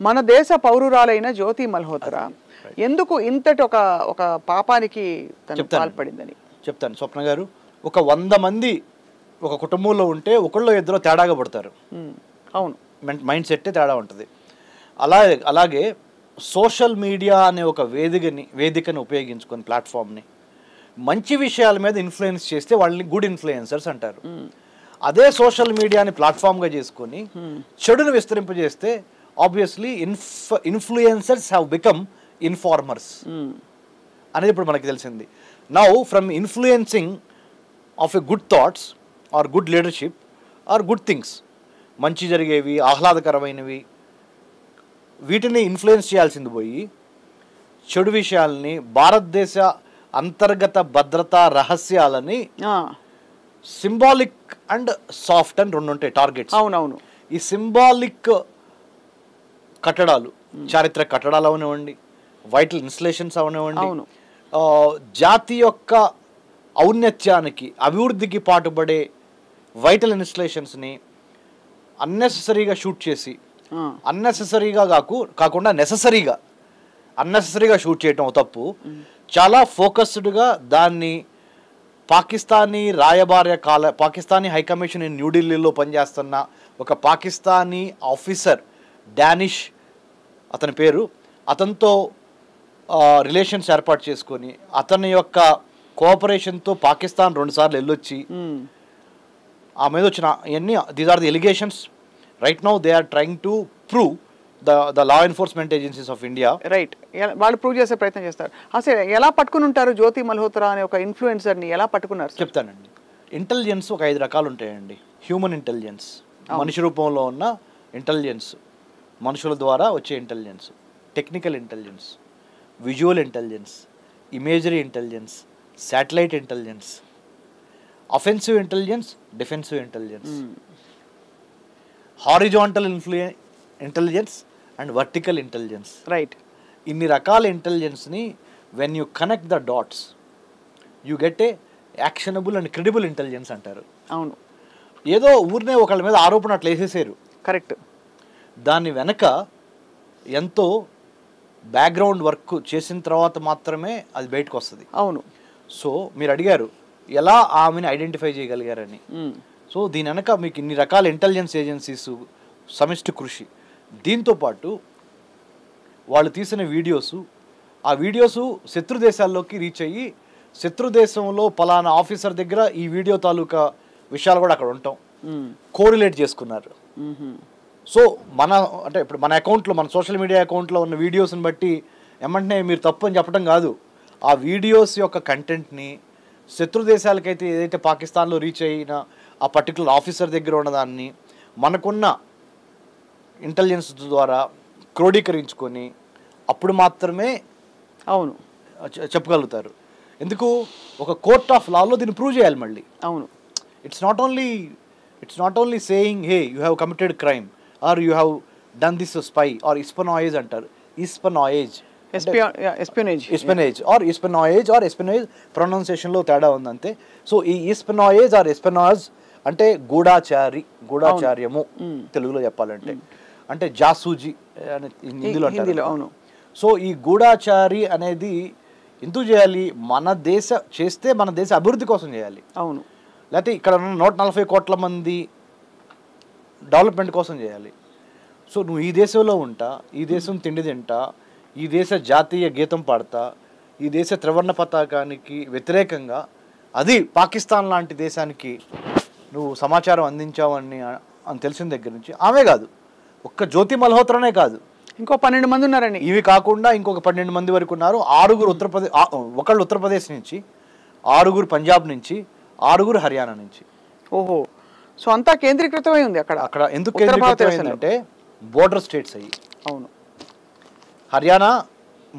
మన దేశ పౌరురాలైన జ్యోతి మల్హోత్రా ఎందుకు ఇంతటి ఒక పాపానికి తను పాల్పడిందని చెప్తాను. స్వప్న గారు, ఒక 100 మంది ఒక కుటుంబంలో ఉంటే ఒకళ్ళు ఇద్దరు తేడాగా పడతారు. అవును, మైండ్ సెట్టే తేడా ఉంటుంది. అలాగే సోషల్ మీడియా అనే ఒక వేదికని ఉపయోగించుకొని ప్లాట్ఫామ్ని మంచి విషయాల మీద ఇన్ఫ్లుయెన్స్ చేస్తే వాళ్ళని గుడ్ ఇన్ఫ్లుయెన్సర్స్ అంటారు. అదే సోషల్ మీడియాని ప్లాట్ఫామ్గా చేసుకొని చెడును విస్తరింపజేస్తే obviously influencers have become informers అనేది ఇప్పుడు మనకి తెలిసింది. Now from influencing of a good thoughts or good leadership or good things, మంచి జరిగేవి, ఆహ్లాదకరమైనవి, వీటిని ఇన్ఫ్లుయెన్స్ చేయాల్సింది పోయి చెడు విషయాలని, భారతదేశ అంతర్గత భద్రతా రహస్యాలని, సింబాలిక్ అండ్ సాఫ్ట్ అని 2 ఉంటాయి టార్గెట్స్. అవునవును. ఈ సింబాలిక్ కట్టడాలు, చారిత్రక కట్టడాలు అవనివ్వండి, వైటల్ ఇన్స్టలేషన్స్ అవనివ్వండి, జాతి యొక్క ఔన్నత్యానికి అభివృద్ధికి పాటుపడే వైటల్ ఇన్స్టలేషన్స్ని అన్నెసెసరీగా షూట్ చేసి, అన్నెసెసరీగా కాకుండా అన్నెసెసరీగా షూట్ చేయటం తప్పు. చాలా ఫోకస్డ్గా దాన్ని పాకిస్తానీ హైకమిషన్ ఇన్ న్యూఢిల్లీలో పనిచేస్తున్న ఒక పాకిస్తానీ ఆఫీసర్, డానిష్ అతని పేరు, అతనితో రిలేషన్స్ ఏర్పాటు చేసుకొని అతని యొక్క కోఆపరేషన్తో పాకిస్తాన్ 2 సార్లు వెళ్ళొచ్చి ఆ మీద వచ్చిన ఇవన్నీ these are the allegations. Right now they are trying to prove the law enforcement agencies of India. Right, వాళ్ళు ప్రూవ్ చేసే ప్రయత్నం చేస్తారు. అసలు ఎలా పట్టుకుని ఉంటారు జ్యోతి మల్హోత్రా అనే ఒక ఇన్ఫ్లుయెన్సర్ని ఎలా పట్టుకున్నారు? చెప్తానండి. ఇంటెలిజెన్స్ ఒక 5 రకాలు ఉంటాయండి. హ్యూమన్ ఇంటెలిజెన్స్, మనిషి రూపంలో ఉన్న ఇంటెలిజెన్స్, మనుషుల ద్వారా వచ్చే intelligence, technical intelligence, visual intelligence, imagery intelligence, satellite intelligence, offensive intelligence, defensive intelligence, horizontal intelligence and vertical intelligence. Right. ఇన్ని రకాల ఇంటెలిజెన్స్ని when you connect the dots you get a actionable and credible intelligence అంటారు. అవును. ఏదో ఊరినే ఒకళ్ళ మీద ఆరోపణ అట్లా వేసేసారు. కరెక్ట్. దాని వెనక ఎంతో బ్యాక్గ్రౌండ్ వర్క్ చేసిన తర్వాత మాత్రమే అది బయటకు వస్తుంది. అవును. సో మీరు అడిగారు ఎలా ఆమెను ఐడెంటిఫై చేయగలిగారని. సో దీని వెనక మీకు ఇన్ని రకాల ఇంటెలిజెన్స్ ఏజెన్సీస్ సమిష్టి కృషి, దీంతోపాటు వాళ్ళు తీసిన ఆ వీడియోసు శత్రు దేశాల్లోకి రీచ్ అయ్యి శత్రు దేశంలో పలానా ఆఫీసర్ దగ్గర ఈ వీడియో తాలూకా విషయాలు కూడా అక్కడ ఉంటాం కోరిలేట్ చేసుకున్నారు. సో ఇప్పుడు మన అకౌంట్లో, మన సోషల్ మీడియా అకౌంట్లో ఉన్న వీడియోస్ని బట్టి ఏమంటే మీరు తప్పు అని చెప్పడం కాదు, ఆ వీడియోస్ యొక్క కంటెంట్ని శత్రు దేశాలకైతే ఏదైతే పాకిస్తాన్లో రీచ్ అయిన ఆ పర్టికులర్ ఆఫీసర్ దగ్గర ఉన్నదాన్ని మనకున్న ఇంటెలిజెన్స్ ద్వారా క్రోడీకరించుకొని అప్పుడు మాత్రమే అవును చెప్పగలుగుతారు. ఎందుకు ఒక కోర్ట్ ఆఫ్ లాలో దీన్ని ప్రూవ్ చేయాలి మళ్ళీ. అవును. It's not only saying hey you have committed crime or you have done this spy or espionage అంటారు. ఎస్పెనాయేజ్ ప్రొనౌన్సియేషన్లో తేడా ఉంది అంతే. సో ఈ ఇస్పెనాయేజ్ ఆర్ ఎస్పెనాజ్ అంటే గూఢాచార్యము తెలుగులో చెప్పాలంటే, అంటే జాసూజీ అని హిందీలో అంటారు. అవును. సో ఈ గూఢాచారి అనేది ఎందుకు చేయాలి? మన దేశ అభివృద్ధి కోసం చేయాలి. అవును. లేకపోతే ఇక్కడ ఉన్న 140 కోట్ల మంది డెవలప్మెంట్ కోసం చేయాలి. సో నువ్వు ఈ దేశంలో ఉంటా, ఈ దేశం తిండి తింటా, ఈ దేశ జాతీయ గీతం పాడతా, ఈ దేశ త్రివర్ణ పతాకానికి వ్యతిరేకంగా అది పాకిస్తాన్ లాంటి దేశానికి నువ్వు సమాచారం అందించావని తెలిసిన దగ్గర నుంచి ఆమె కాదు, ఒక్క జ్యోతి మల్హోత్రానే కాదు, ఇంకో 12 మంది ఉన్నారండి. ఇవి కాకుండా ఇంకొక 12 మంది వరకు ఉన్నారు. 6 ఒకళ్ళు ఉత్తరప్రదేశ్ నుంచి, 6 పంజాబ్ నుంచి, 6 హర్యానా నుంచి. ఓహో. సో అంతా కేంద్రీకృతమై ఉంది అక్కడ. ఎందుకు కేంద్రీకృతమైందంటే బోర్డర్ స్టేట్స్ అయ్యి. అవును. హర్యానా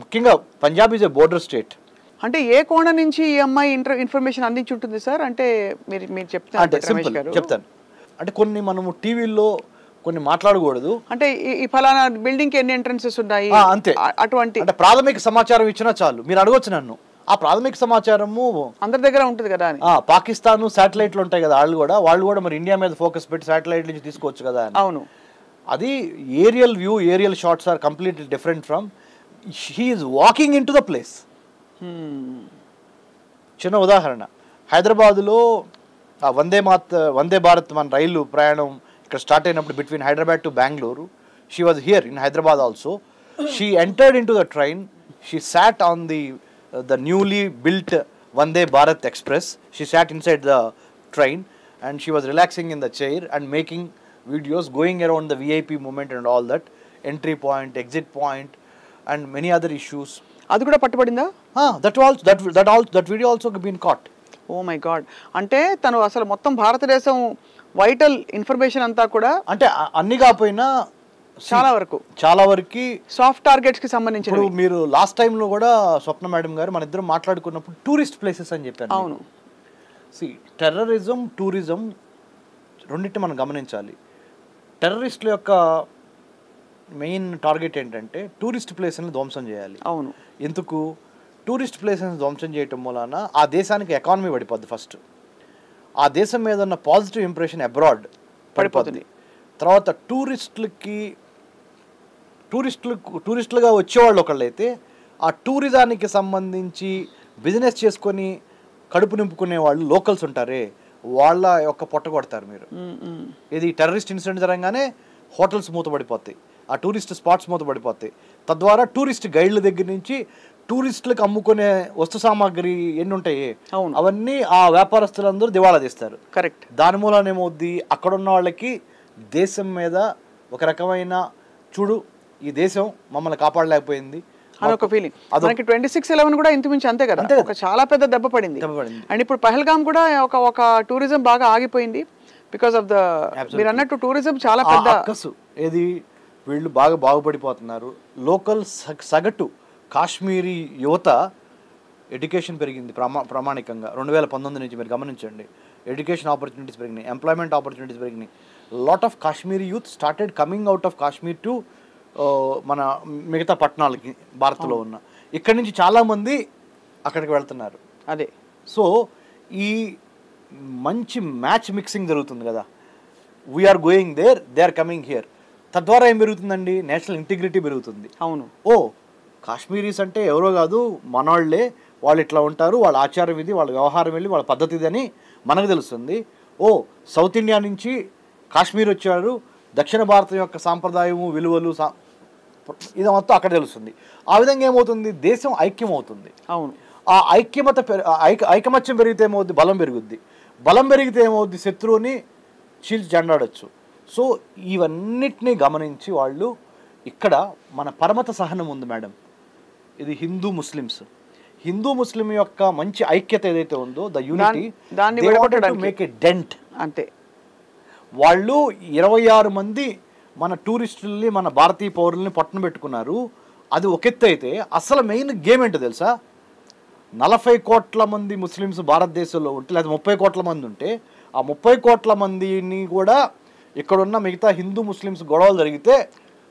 ముఖ్యంగా, Punjab is a border state. అంటే ఏ కోణ నుంచి ఈ అమ్మాయి ఇన్ఫర్మేషన్ అందించి ఉంటుంది సార్? అంటే మీరు చెప్తాను. అంటే కొన్ని మనము టీవీల్లో కొన్ని మాట్లాడకూడదు. అంటే ఈ ఫలానా బిల్డింగ్ కి ఎన్ని ఎంట్రన్సెస్ ఉన్నాయి అంతే, అటువంటి అంటే ప్రాథమిక సమాచారం ఇచ్చినా చాలు. మీరు అడగొచ్చు నన్ను, ఆ ప్రాథమిక సమాచారము అందరి దగ్గర ఉంటుంది కదా అని. పాకిస్తాన్ శాటిలైట్లు ఉంటాయి కదా, వాళ్ళు కూడా మరి ఇండియా మీద ఫోకస్ పెట్టి శాటిలైట్ నుంచి తీసుకోవచ్చు కదా అని. అవును. అది aerial view, aerial shots are completely different from he's walking into the place. చిన్న ఉదాహరణ, హైదరాబాదులో వందే భారత్ మన రైలు ప్రయాణం ఇక్కడ స్టార్ట్ అయినప్పుడు between Hyderabad to Bengaluru, she was here in Hyderabad also. She entered in to the train, she sat on the newly built Vande Bharat Express. She sat inside the train and she was relaxing in the chair and making videos going around the VIP moment and all that, entry point, exit point and many other issues. అది కూడా పట్టుబడిందా? That video also been caught. Oh my God. అంటే తను అసలు మొత్తం భారతదేశం vital information అంతా కూడా, అంటే అన్ని కాకపోయినా చాలా వరకు సాఫ్ట్ టార్గెట్స్ కి సంబంధించి. ఇప్పుడు మీరు లాస్ట్ టైంలో కూడా స్వప్న మేడం గారు మన ఇద్దరం మాట్లాడుకున్నప్పుడు టూరిస్ట్ ప్లేసెస్ అని చెప్పారు. అవును. టెర్రరిజం, టూరిజం రెండింటి మనం గమనించాలి. టెర్రరిస్టుల యొక్క మెయిన్ టార్గెట్ ఏంటంటే టూరిస్ట్ ప్లేస్ని ధ్వంసం చేయాలి. అవును. ఎందుకు? టూరిస్ట్ ప్లేసెస్ ధ్వంసం చేయటం వలన ఆ దేశానికి ఎకానమీ పడిపోద్ది. ఫస్ట్ ఆ దేశం మీద ఉన్న పాజిటివ్ ఇంప్రెషన్ అబ్రాడ్ పడిపోతుంది. తర్వాత టూరిస్టులుగా వచ్చేవాళ్ళు ఒకళ్ళైతే ఆ టూరిజానికి సంబంధించి బిజినెస్ చేసుకొని కడుపు నింపుకునే వాళ్ళు లోకల్స్ ఉంటారే, వాళ్ళ యొక్క పొట్ట కొడతారు మీరు. ఇది టెర్రరిస్ట్ ఇన్సిడెంట్ జరగగానే హోటల్స్ మూతపడిపోతాయి, ఆ టూరిస్ట్ స్పాట్స్ మూతపడిపోతాయి. తద్వారా టూరిస్ట్ గైడ్ల దగ్గర నుంచి టూరిస్టులకు అమ్ముకునే వస్తు సామాగ్రి ఎన్ని ఉంటాయి అవన్నీ ఆ వ్యాపారస్తులందరూ దివాళా తీస్తారు. కరెక్ట్. దాని మూలన ఏమవుద్ది, అక్కడున్న వాళ్ళకి దేశం మీద ఒక రకమైన చూడు ఈ దేశం మమ్మల్ని కాపాడలేకపోయింది అదొక ఫీలింగ్. మనకి 26/11 కూడా ఇంచుమించు అంతే కదా, ఒక చాలా పెద్ద దెబ్బ పడింది. అండ్ ఇప్పుడు పహల్గామ్ కూడా ఒక టూరిజం బాగా ఆగిపోయింది బికాస్ ఆఫ్ ద, మీరు అన్నట్టు టూరిజం చాలా పెద్ద ఏది వీళ్ళు బాగా బాగుపడిపోతున్నారు. లోకల్ సగటు కాశ్మీరీ యువత ఎడ్యుకేషన్ పెరిగింది ప్రామాణికంగా 2019 నుంచి. మీరు గమనించండి, ఎడ్యుకేషన్ ఆపర్చునిటీస్ పెరిగినాయి, ఎంప్లాయ్మెంట్ ఆపర్చునిటీస్ పెరిగినాయి. Lot of Kashmiri youth started coming out of Kashmir to మన మిగతా పట్టణాలకి భారత్లో ఉన్న. ఇక్కడి నుంచి చాలామంది అక్కడికి వెళ్తున్నారు. అదే. సో ఈ మంచి మ్యాచ్ మిక్సింగ్ జరుగుతుంది కదా, we're going there, they are coming here. తద్వారా ఏం పెరుగుతుందండి, నేషనల్ ఇంటిగ్రిటీ పెరుగుతుంది. అవును. ఓ కాశ్మీరీస్ అంటే ఎవరో కాదు, మనవాళ్లే, వాళ్ళు ఇట్లా ఉంటారు, వాళ్ళ ఆచారం ఇది, వాళ్ళ వ్యవహారం వెళ్ళి వాళ్ళ పద్ధతి ఇది అని మనకు తెలుస్తుంది. ఓ సౌత్ ఇండియా నుంచి కాశ్మీర్ వచ్చారు, దక్షిణ భారతం యొక్క సాంప్రదాయము, విలువలు, ఇది మొత్తం అక్కడ తెలుస్తుంది. ఆ విధంగా ఏమవుతుంది, దేశం ఐక్యం అవుతుంది. అవును. ఆ ఐకమత్యం పెరిగితే ఏమవుద్ది, బలం పెరుగుద్ది. బలం పెరిగితే ఏమవుద్ది, శత్రువుని చీల్చి జెండాడచ్చు. సో ఇవన్నిటినీ గమనించి వాళ్ళు ఇక్కడ మన పరమత సహనం ఉంది మేడం. ఇది హిందూ ముస్లిం యొక్క మంచి ఐక్యత ఏదైతే ఉందో, the unity, they wanted to make a dent. అంతే. వాళ్ళు 26 మంది మన టూరిస్టుల్ని, మన భారతీయ పౌరుల్ని పట్టున పెట్టుకున్నారు. అది ఒక ఎత్తు అయితే అసలు మెయిన్ గేమ్ ఏంటో తెలుసా, 40 కోట్ల మంది ముస్లిమ్స్ భారతదేశంలో ఉంటే, లేదా 30 కోట్ల మంది ఉంటే, ఆ 30 కోట్ల మందిని కూడా ఇక్కడున్న మిగతా హిందూ ముస్లిమ్స్ గొడవలు జరిగితే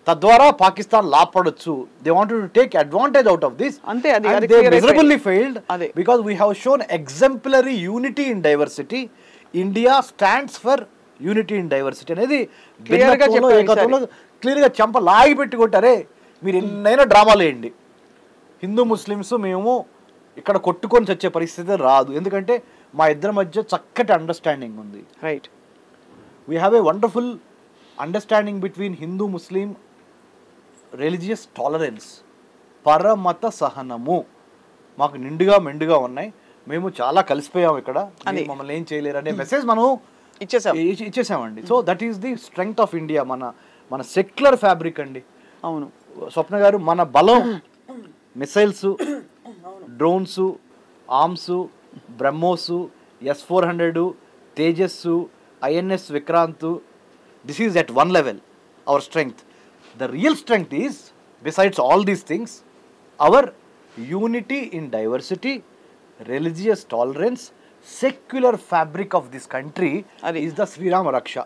తద్వారా పాకిస్తాన్ లాపడొచ్చు. They wanted to take advantage out of this. అంతే. అది they miserably failed because we have shown exemplary unity in diversity. India stands for unity in diversity అనేది క్లియర్గా చెంప లాగి పెట్టి కొట్టారే. మీరు ఎన్నైనా డ్రామాలు వేయండి, హిందూ ముస్లిమ్స్ మేము ఇక్కడ కొట్టుకొని చచ్చే పరిస్థితి రాదు. ఎందుకంటే మా ఇద్దరి మధ్య చక్కటి అండర్స్టాండింగ్ ఉంది. Right. We have a wonderful understanding between Hindu Muslim, religious tolerance, పరమత సహనము మాకు నిండుగా మెండుగా ఉన్నాయి. మేము చాలా కలిసిపోయాం ఇక్కడ, మమ్మల్ని ఏం చేయలేరు అనే మెసేజ్ మనం ఇచ్చేసామండి. So that is the strength of India, మన సెక్యులర్ ఫ్యాబ్రిక్ అండి. అవును స్వప్న గారు, మన బలం missiles, drones, arms, BrahMos, S-400, Tejas, INS Vikrant. This is at one level, our strength. The real strength is, besides all these things, our unity in diversity, religious tolerance, secular fabric of this country is the Sri Rama Raksha.